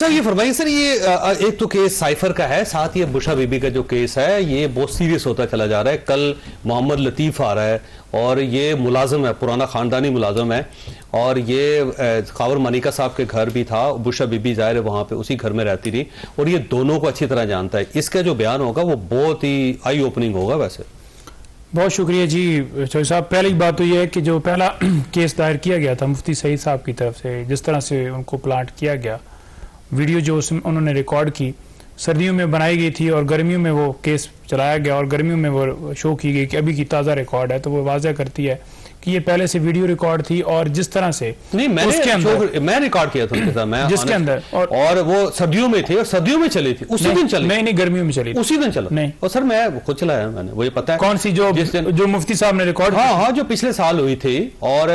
Sir ये फरमाइए sir, ये एक तो केस साइफर का है, साथ ही बुशा बीबी का जो केस है ये बहुत सीरियस होता चला जा रहा है। कल मोहम्मद लतीफ़ आ रहा है और ये मुलाजम है, पुराना ख़ानदानी मुलाजम है और ये खावर मनिका साहब के घर भी था। बुशा बीबी ज़ाहिर है वहाँ पे उसी घर में रहती थी और ये दोनों को अच्छी तरह जानता है। इसका जो बयान होगा वो बहुत ही आई ओपनिंग होगा। वैसे बहुत शुक्रिया जी चौधरी साहब। पहली बात तो यह है कि जो पहला केस दायर किया गया था मुफ्ती सईद साहब की तरफ से, जिस तरह से उनको प्लांट किया गया, वीडियो जो उन्होंने रिकॉर्ड की सर्दियों में बनाई गई थी और गर्मियों में वो केस चलाया गया और गर्मियों में वो शो की गई कि अभी की ताज़ा रिकॉर्ड है, तो वो वाज़ह करती है कि ये पहले से वीडियो रिकॉर्ड थी। और जिस तरह से नहीं, मैं रिकॉर्ड किया था उनके साथ, मैं जिसके अंदर और वो सर्दियों में थी और सर्दियों में चली थी, उसी दिन चली। नहीं, गर्मियों में चली, उसी दिन चला। नहीं, और सर मैं खुद चलाया, मैंने वो ये पता है कौन सी जो मुफ्ती साहब ने रिकॉर्ड। हाँ, जो पिछले साल हुई थी। और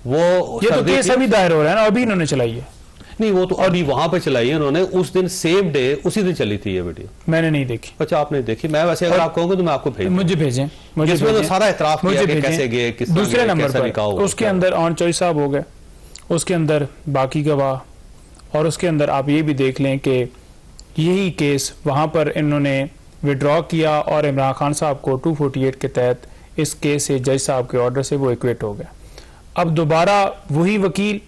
वो ये तो केस अभी दायर हो रहा है ना, अभी इन्होंने चलाई है। नहीं, वो तो अभी वहां पे चलाई है उन्होंने, उस दिन सेम डे उसी दिन चली थी ये वीडियो। मैंने नहीं देखी। अच्छा, आपने देखी? मैं वैसे अगर आप कहोगे तो मैं आपको भेज, मुझे भेजें, जिसमें तो सारा इतराफ किया कि कैसे गए, किस दूसरे नंबर पर उसके अंदर ऑन चॉइस साहब हो गए, उसके अंदर बाकी गवाह, और उसके अंदर आप ये भी देख लें कि यही केस वहां पर इन्होंने विड्रॉ किया और इमरान खान साहब को 248 के तहत इस केस से जज साहब के ऑर्डर से वो इक्वेट हो गया। अब दोबारा वही वकील,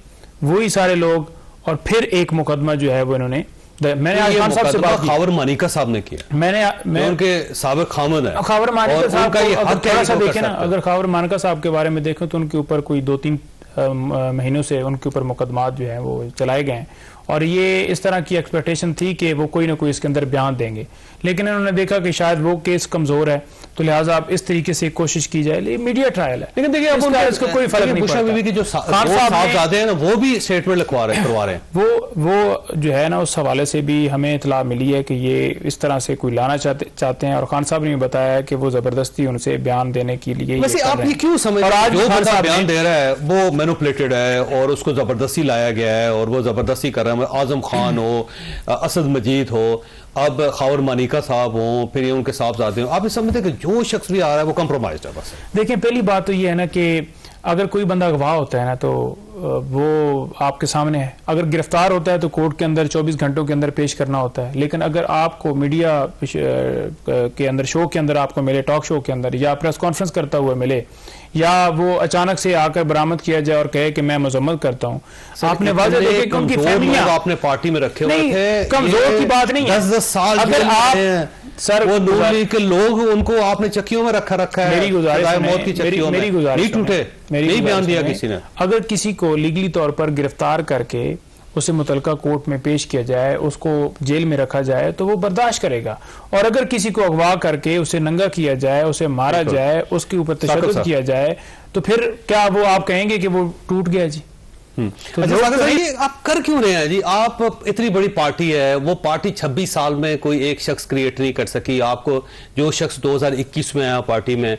वही सारे लोग, और फिर एक मुकदमा जो है वो इन्होंने, मैंने आज खान साहब से बात की, खावर मानिका साहब ने किया। मैं उनके साबिक खामद है खावर मानिका साहब का थोड़ा सा देखें ना, अगर खावर मानिका साहब के बारे में देखें तो उनके ऊपर कोई 2-3 महीनों से उनके ऊपर मुकदमात जो है वो चलाए गए हैं और ये इस तरह की एक्सपेक्टेशन थी कि वो कोई ना कोई इसके अंदर बयान देंगे, लेकिन इन्होंने देखा कि शायद वो केस कमजोर है, तो लिहाजा आप इस तरीके से कोशिश की जाए। ये मीडिया ट्रायल है, लेकिन देखिए अब इसका कोई फर्क नहीं पड़ता। बीबी की जो साहब हैं ना, वो भी स्टेटमेंट करवा रहे हैं। वो जो है ना, उस हवाले से भी हमें इतला मिली है कि ये इस तरह से कोई लाना चाहते हैं, और खान साहब ने बताया कि वो जबरदस्ती उनसे बयान देने के लिए। वैसे आप ये क्यों समझ रहे हैं जो बंदा बयान दे रहा है वो मैनिपुलेटेड है और उसको जबरदस्ती लाया गया है और वो जबरदस्ती कर रहा है? आजम खान हो, असद मजीद हो, अब खावर मानिका साहब हो, फिर ये उनके साहबजादे हो, आप ये समझते हैं कि जो शख्स भी आ रहा है वो कंप्रोमाइज है? बस देखें, पहली बात तो ये है ना कि अगर कोई बंदा गवाह होता है ना तो वो आपके सामने है। अगर गिरफ्तार होता है तो कोर्ट के अंदर 24 घंटों के अंदर पेश करना होता है, लेकिन अगर आपको मीडिया के अंदर, शो के अंदर आपको मिले, टॉक शो के अंदर, या प्रेस कॉन्फ्रेंस करता हुआ मिले, या वो अचानक से आकर बरामद किया जाए और कहे कि मैं मजम्मत करता हूँ, आपने वाज़ेह देखे कि उनकी फैमिलियां आपने पार्टी में रखे हुए थे। कमजोर की बात नहीं है, 10-10 साल अगर आप सर वो नून लीग के लोग, उनको आपने चक्कियों में रखा है। मेरी गुजारिश, मौत की चक्कियों में नहीं टूटे, नहीं बयान दिया किसी ने। अगर किसी को लीगली तौर पर गिरफ्तार करके उसे मुतलका कोर्ट में पेश किया जाए, उसको जेल में रखा जाए, तो वो बर्दाश्त करेगा। और अगर किसी को अगवा करके उसे नंगा किया जाए, उसे मारा जाए, उसके ऊपर तशद्दुद किया जाए, तो फिर क्या वो आप कहेंगे कि वो टूट गया जी? तो ये आप कर क्यों रहे हैं जी? आप इतनी बड़ी पार्टी है, वो पार्टी 26 साल में कोई एक शख्स क्रिएट नहीं कर सकी। आपको जो शख्स 2021 में आया पार्टी में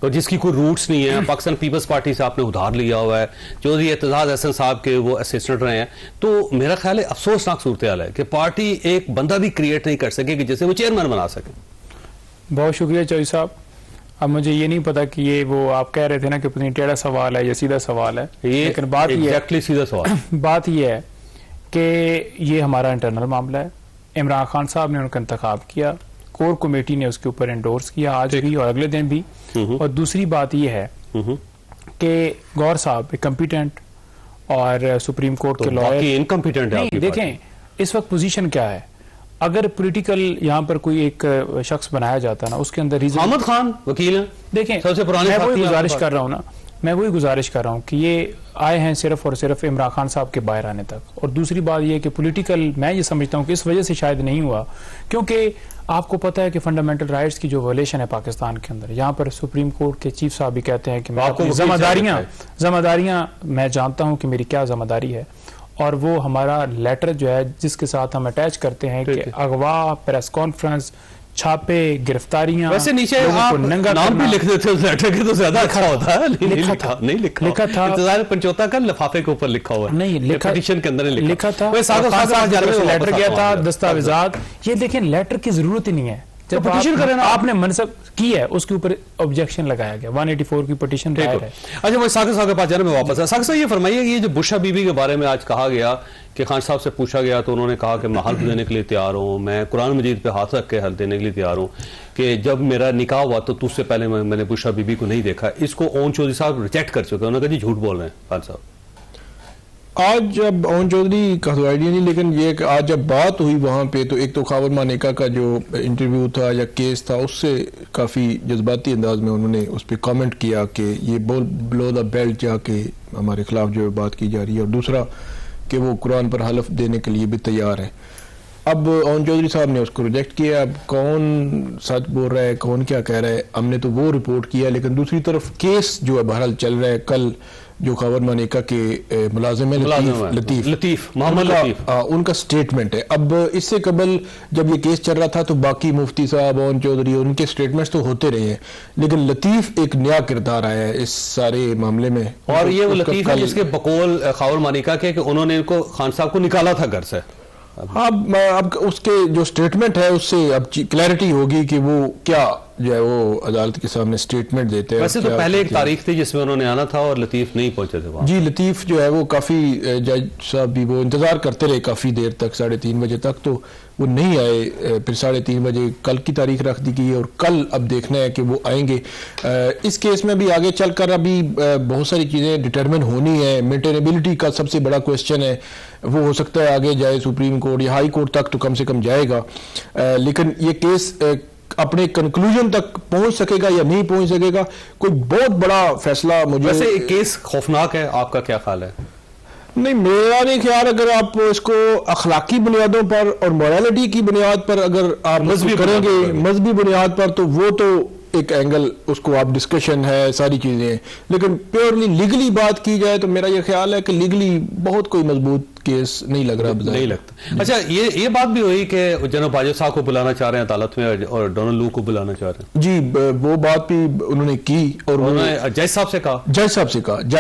और जिसकी कोई रूट्स नहीं है, पाकिस्तान पीपल्स पार्टी से आपने उधार लिया हुआ है, चौधरी एतजाज हसन साहब के वो असिस्टेंट रहे हैं, तो मेरा ख्याल है अफसोसनाक सूरत हाल है कि पार्टी एक बंदा भी क्रिएट नहीं कर सके कि जिसे वो चेयरमैन बना सके। बहुत शुक्रिया चौधरी साहब। अब मुझे ये नहीं पता कि ये वो आप कह रहे थे ना कि पता नहीं टेढ़ा सवाल है या सीधा सवाल है, लेकिन बात एग्जैक्टली सीधा सवाल बात ये है कि ये हमारा इंटरनल मामला है। इमरान खान साहब ने उनका इंतखाब किया, कोर कमेटी ने उसके ऊपर एंडोर्स किया आज भी और अगले दिन भी। और दूसरी बात यह है कि गौर साहब एक कॉम्पिटेंट और सुप्रीम कोर्ट के लॉयर इनकॉम्पिटेंट है। देखें इस वक्त पोजीशन क्या है, अगर पॉलिटिकल यहाँ पर कोई एक शख्स बनाया जाता ना, उसके अंदर अहमद खान वकील है, देखें सबसे पुराने, मैं वही गुजारिश कर रहा हूँ ना, मैं वही गुजारिश कर रहा हूँ कि ये आए हैं सिर्फ और सिर्फ इमरान खान साहब के बाहर आने तक। और दूसरी बात ये कि पॉलिटिकल, मैं ये समझता हूँ कि इस वजह से शायद नहीं हुआ क्योंकि आपको पता है कि फंडामेंटल राइट्स की जो वायलेशन है पाकिस्तान के अंदर, यहाँ पर सुप्रीम कोर्ट के चीफ साहब भी कहते हैं कि मैं अपनी जिम्मेदारियां मैं जानता हूँ कि मेरी क्या जिम्मेदारी है, और वो हमारा लेटर जो है जिसके साथ हम अटैच करते हैं कि अगवा, प्रेस कॉन्फ्रेंस, छापे, गिरफ्तारियां, वैसे नीचे आप नाम भी लिख देते उस लेटर के तो ज्यादा अच्छा होता है। नहीं लिखा था, इंतजार पंचोता का लिफाफे के ऊपर लिखा हुआ नहीं, लिखा पिटीशन के अंदर लिखा था, लेटर गया था, दस्तावेजात। ये देखें लेटर की जरूरत ही नहीं है, जब पिटीशन करें ना। आपने मनसब की है, उसके ऊपर ऑब्जेक्शन लगाया गया, 184 की पिटीशन दायर है। अच्छा, मैं साकिब साहब के पास जाने में वापस है। साकिब साहब ये फरमाइए कि ये जो बुशरा बीबी के बारे में आज कहा गया कि खान साहब से पूछा गया तो उन्होंने कहा कि मैं हल्फ देने के लिए तैयार हूँ, मैं कुरान मजीद पे हाथ रख के हल्फ देने के लिए तैयार हूँ कि जब मेरा निकाह हुआ तो तुझसे पहले मैंने बुशरा बीबी को नहीं देखा। इसको ओन चौधरी साहब रिजेक्ट कर चुके हैं, उन्होंने कहा जी झूठ बोल रहे हैं खान साहब। आज जब ओन चौधरी का तो आइडिया नहीं, लेकिन ये कि आज जब बात हुई वहाँ पे तो एक तो खावर मानेका का जो इंटरव्यू था या केस था उससे काफ़ी जज्बाती अंदाज में उन्होंने उस पर कमेंट किया कि ये बिलो द बेल्ट जाके हमारे खिलाफ जो बात की जा रही है, और दूसरा कि वो कुरान पर हलफ देने के लिए भी तैयार है। अब ओन चौधरी साहब ने उसको रिजेक्ट किया। अब कौन सच बोल रहा है, कौन क्या कह रहा है, हमने तो वो रिपोर्ट किया, लेकिन दूसरी तरफ केस जो है बहरहाल चल रहा है। कल जो खावर मानेका के मुलाजिम है लतीफ मोहम्मद लतीफ, उनका स्टेटमेंट है। अब इससे कबल जब ये केस चल रहा था तो बाकी मुफ्ती साहब, ओन चौधरी, उनके स्टेटमेंट्स तो होते रहे हैं, लेकिन लतीफ एक नया किरदार आया है इस सारे मामले में। और ये वो लतीफ है जिसके बकौल खावर मानेका के कि उन्होंने इनको खान साहब को निकाला था घर से। अब उसके जो स्टेटमेंट है उससे अब क्लैरिटी होगी कि वो क्या जो है वो अदालत के सामने स्टेटमेंट देते हैं। वैसे तो पहले एक तारीख थी जिसमें उन्होंने आना था और लतीफ नहीं पहुंचे थे वहाँ। जी, लतीफ जो है वो काफ़ी जज साहब भी वो इंतज़ार करते रहे काफ़ी देर तक, 3:30 बजे तक, तो वो नहीं आए। फिर 3:30 बजे कल की तारीख रख दी गई और कल अब देखना है कि वो आएंगे। इस केस में भी आगे चलकर अभी बहुत सारी चीज़ें डिटरमिन होनी है। मेंटेनेबिलिटी का सबसे बड़ा क्वेश्चन है, वो हो सकता है आगे जाए सुप्रीम कोर्ट या हाई कोर्ट तक तो कम से कम जाएगा, लेकिन ये केस अपने कंक्लूजन तक पहुंच सकेगा या नहीं पहुंच सकेगा, कोई बहुत बड़ा फैसला मुझे। वैसे एक केस खौफनाक है, आपका क्या ख्याल है? नहीं, मेरा नहीं ख्याल, अगर आप इसको अखलाकी बुनियादों पर और मोरालिटी की बुनियाद पर अगर आप करेंगे, मजहबी बुनियाद पर, तो वो तो एक एंगल, उसको आप डिस्कशन है, सारी चीजें हैं, लेकिन प्योरली लीगली बात की जाए तो मेरा ये ख्याल है कि लीगली बहुत कोई मजबूत केस नहीं लग रहा, नहीं लगता। अच्छा, ये बात भी हुई कि जनरल बाजवा साहब को बुलाना चाह रहे हैं अदालत में और डोनाल्ड लू को बुलाना चाह रहे हैं। जी, वो बात भी उन्होंने की और उन्होंने जज साहब से कहा, जज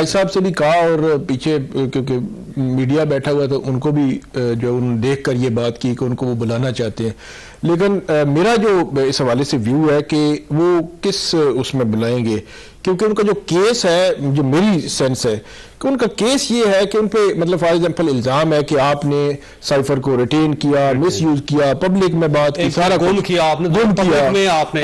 साहब से भी कहा, और पीछे क्योंकि मीडिया बैठा हुआ तो उनको भी जो उन्होंने देख कर ये बात की कि उनको वो बुलाना चाहते हैं। लेकिन मेरा जो इस हवाले से व्यू है कि वो किस उसमें बुलाएंगे, क्योंकि उनका जो केस है, जो मेरी सेंस है कि उनका केस ये है कि उन पे मतलब फॉर एग्जांपल इल्जाम है कि आपने साइफर को रिटेन किया, मिस यूज किया, पब्लिक में बात की, सारा गुम किया आपने, गुम किया में आपने,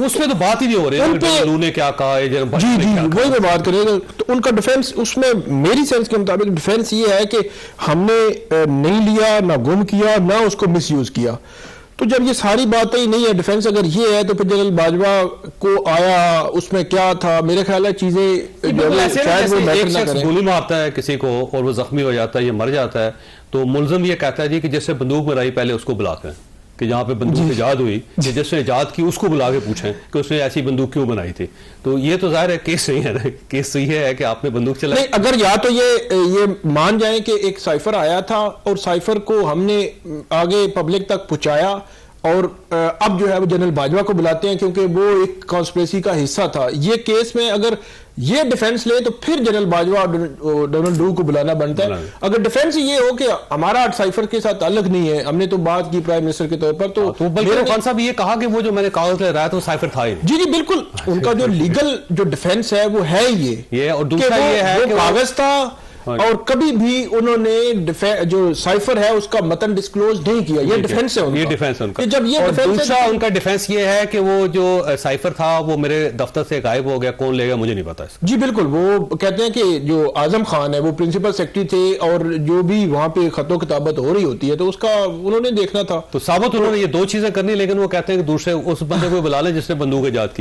उसमें तो बात ही नहीं हो रही है लू ने क्या कहा है। जी, वही मैं बात करेंगे। तो उनका डिफेंस, उसमें मेरी सेंस के मुताबिक डिफेंस ये है कि हमने नहीं लिया, ना गुम किया, ना उसको मिस यूज किया। तो जब ये सारी बातें ही नहीं है, डिफेंस अगर ये है, तो फिर जनरल बाजवा को आया, उसमें क्या था, मेरे ख्याल है चीजें शायद वो एक शख्स गोली मारता है किसी को और वो जख्मी हो जाता है या मर जाता है, तो मुलजम ये कहता है जी कि जिससे बंदूक मराई पहले उसको बुलाते हैं, कि जहाँ पे बंदूक ईजाद हुई, जिसने ईजाद की उसको बुला के पूछें कि उसने ऐसी बंदूक क्यों बनाई थी। तो ये तो जाहिर है केस नहीं है, केस सही है कि आपने बंदूक चलाई। नहीं, अगर या तो ये मान जाए कि एक साइफर आया था और साइफर को हमने आगे पब्लिक तक पहुंचाया, और अब जो है वो जनरल बाजवा को बुलाते हैं क्योंकि वो एक कॉन्स्पिरेसी का हिस्सा था। ये केस में अगर ये डिफेंस ले तो फिर जनरल बाजवा और डोनाल्ड लू को बुलाना बनता है। अगर डिफेंस ये हो कि हमारा साइफर के साथ ताल्लुक नहीं है, हमने तो बात की प्राइम मिनिस्टर के तौर पर, तो बल्कि खान साहब ये कहा कि वो जो मैंने कागज ले रहा है तो साइफर था ही। जी, बिल्कुल, उनका जो लीगल जो डिफेंस है वो है ये, और दूसरा ये है कि कागज था और कभी भी उन्होंने जो साइफर है उसका मतन डिस्क्लोज नहीं किया। ये डिफेंस है उनका, ये डिफेंस उनका। जब ये और दूसरा उनका डिफेंस ये है कि वो जो साइफर था वो मेरे दफ्तर से गायब हो गया, कौन लेगा मुझे नहीं पता इसका। जी बिल्कुल, वो कहते हैं कि जो आजम खान है वो प्रिंसिपल सेक्रेटरी थे और जो भी वहां पे खतो किताबत हो रही होती है तो उसका उन्होंने देखना था। तो साबित उन्होंने ये दो चीजें करनी, लेकिन वो कहते हैं कि दूसरे उस बंदे को बुला ले जिसने बंदूक ईजाद की।